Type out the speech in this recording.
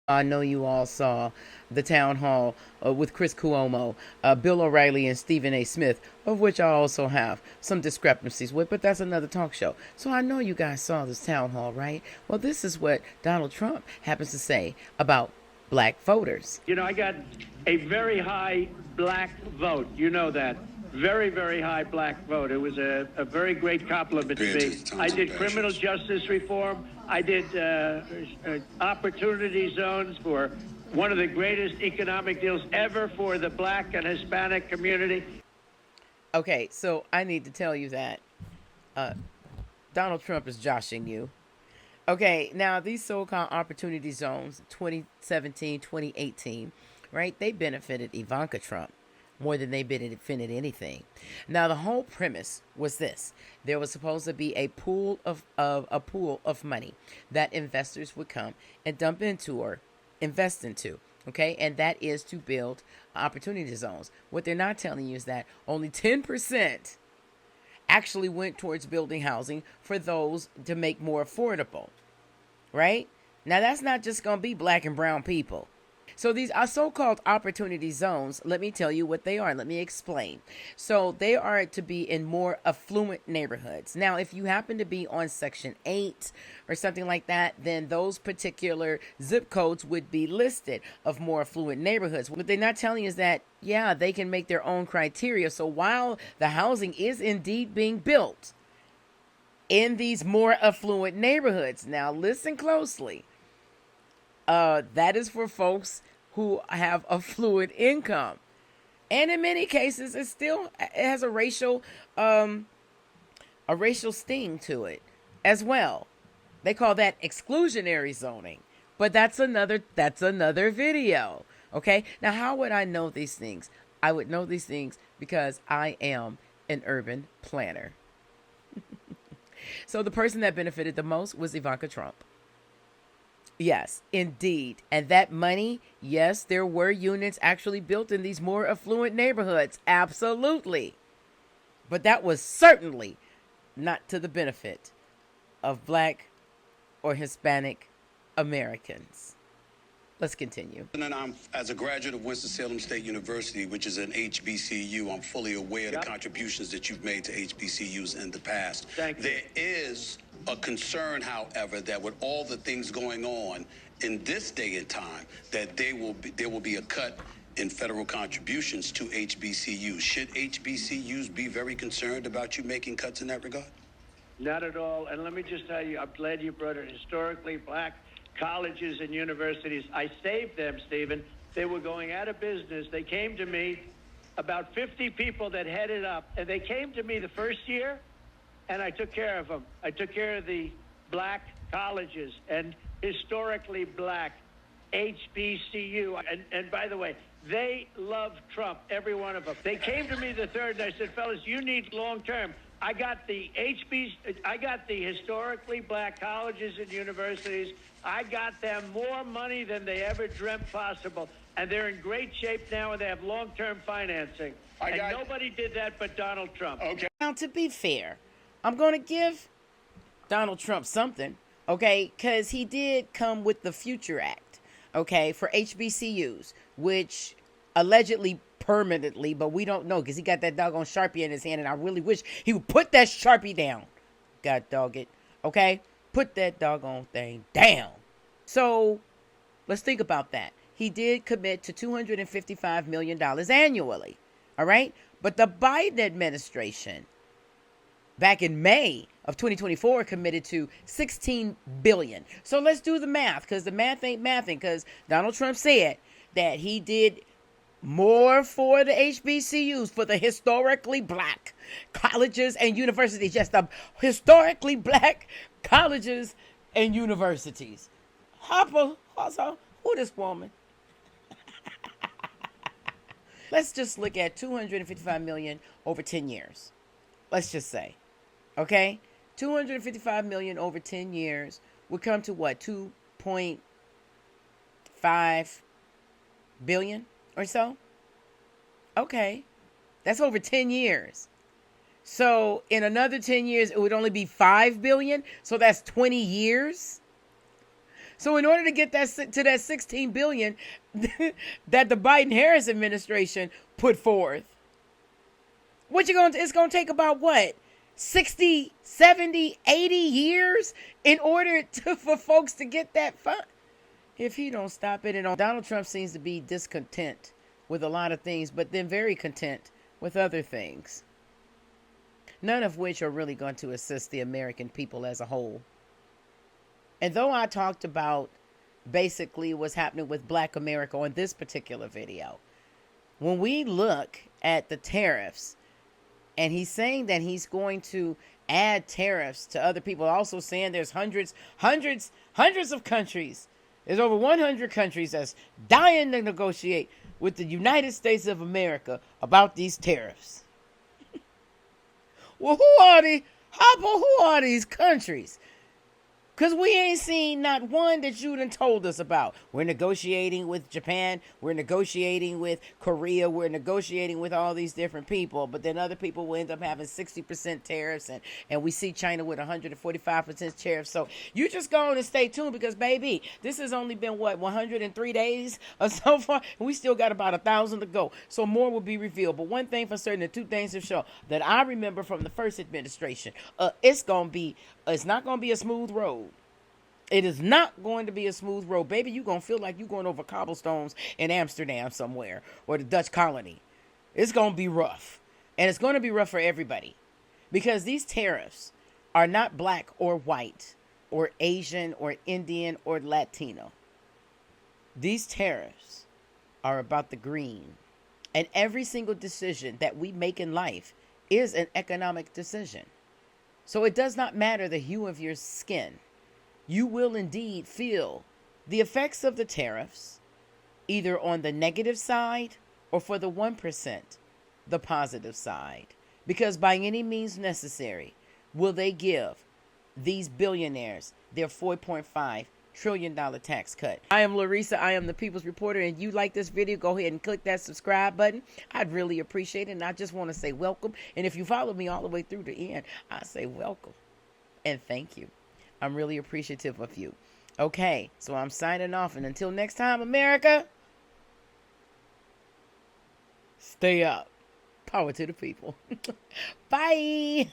I know you all saw the town hall with Chris Cuomo, Bill O'Reilly, and Stephen A. Smith, of which I also have some discrepancies with, but that's another talk show. So I know you guys saw this town hall, right? Well, this is what Donald Trump happens to say about black voters. You know, I got a very high black vote. You know that. Very, very high black vote. It was a very great compliment to me. I did criminal justice reform. I did opportunity zones for one of the greatest economic deals ever for the Black and Hispanic community. Okay, so I need to tell you that Donald Trump is joshing you. Okay, now these so-called opportunity zones, 2017, 2018, right? They benefited Ivanka Trump more than they benefited anything. Now the whole premise was this: there was supposed to be a pool of money that investors would come and dump into or invest into. Okay, and that is to build opportunity zones. What they're not telling you is that only 10% actually went towards building housing for those to make more affordable. Right? Now that's not just going to be black and brown people. So these are so-called opportunity zones. Let me tell you what they are. Let me explain. So they are to be in more affluent neighborhoods. Now, if you happen to be on Section 8 or something like that, then those particular zip codes would be listed of more affluent neighborhoods. What they're not telling you is that, yeah, they can make their own criteria. So while the housing is indeed being built in these more affluent neighborhoods, now listen closely. That is for folks who have affluent income, and in many cases, it has a racial sting to it as well. They call that exclusionary zoning, but that's another video. Okay, now how would I know these things? I would know these things because I am an urban planner. So the person that benefited the most was Ivanka Trump. Yes, indeed. And that money, yes, there were units actually built in these more affluent neighborhoods. Absolutely. But that was certainly not to the benefit of black or Hispanic Americans. Let's continue. And as a graduate of Winston-Salem State University, which is an HBCU, I'm fully aware of the contributions that you've made to HBCUs in the past. Thank you. There is a concern, however, that with all the things going on in this day and time, that there will be a cut in federal contributions to HBCUs. Should HBCUs be very concerned about you making cuts in that regard? Not at all. And let me just tell you, I'm glad you brought it. Historically black colleges and universities, I saved them, Stephen. They were going out of business. They came to me, about 50 people that headed up, and they came to me the first year, and I took care of them. I took care of the black colleges and historically black HBCU. And by the way, they love Trump, every one of them. They came to me the third, and I said, fellas, you need long-term. I got the historically black colleges and universities. I got them more money than they ever dreamt possible. And they're in great shape now, and they have long-term financing. Nobody did that but Donald Trump. Okay. Now, to be fair, I'm going to give Donald Trump something, okay? Because he did come with the Future Act, okay, for HBCUs, which allegedly permanently, but we don't know because he got that doggone Sharpie in his hand, and I really wish he would put that Sharpie down. God dog it. Okay? Put that doggone thing down. So, let's think about that. He did commit to $255 million annually. All right? But the Biden administration, back in May of 2024, committed to $16 billion. So let's do the math, because the math ain't mathing, because Donald Trump said that he did more for the HBCUs, for the historically black colleges and universities. Yes, the historically black colleges and universities. Hopper, also, who this woman? Let's just look at $255 million over 10 years. Let's just say, okay? $255 million over 10 years would come to what? $2.5 billion or so? Okay. That's over 10 years. So in another 10 years, it would only be $5 billion. So that's 20 years. So in order to get that to that 16 billion that the Biden-Harris administration put forth, it's going to take about what? 60, 70, 80 years in order for folks to get that fund. If he don't stop it, and Donald Trump seems to be discontent with a lot of things, but then very content with other things. None of which are really going to assist the American people as a whole. And though I talked about basically what's happening with Black America on this particular video, when we look at the tariffs, and he's saying that he's going to add tariffs to other people, also saying there's hundreds of countries. There's over 100 countries that's dying to negotiate with the United States of America about these tariffs. Well, who are these countries? Because we ain't seen not one that you done told us about. We're negotiating with Japan. We're negotiating with Korea. We're negotiating with all these different people. But then other people will end up having 60% tariffs. And we see China with 145% tariffs. So you just go on and stay tuned because, baby, this has only been, 103 days or so far? And we still got about 1,000 to go. So more will be revealed. But one thing for certain, the two things for sure that I remember from the first administration, it's not going to be a smooth road. It is not going to be a smooth road. Baby, you're going to feel like you're going over cobblestones in Amsterdam somewhere or the Dutch colony. It's going to be rough. And it's going to be rough for everybody. Because these tariffs are not black or white or Asian or Indian or Latino. These tariffs are about the green. And every single decision that we make in life is an economic decision. So it does not matter the hue of your skin. You will indeed feel the effects of the tariffs, either on the negative side or for the 1%, the positive side. Because by any means necessary, will they give these billionaires their $4.5 trillion tax cut. I am Larissa. I am the People's Reporter. And you like this video, go ahead and click that subscribe button. I'd really appreciate it. And I just want to say welcome. And if you follow me all the way through the end, I say welcome and thank you. I'm really appreciative of you. Okay, so I'm signing off. And until next time, America, stay up. Power to the people. Bye.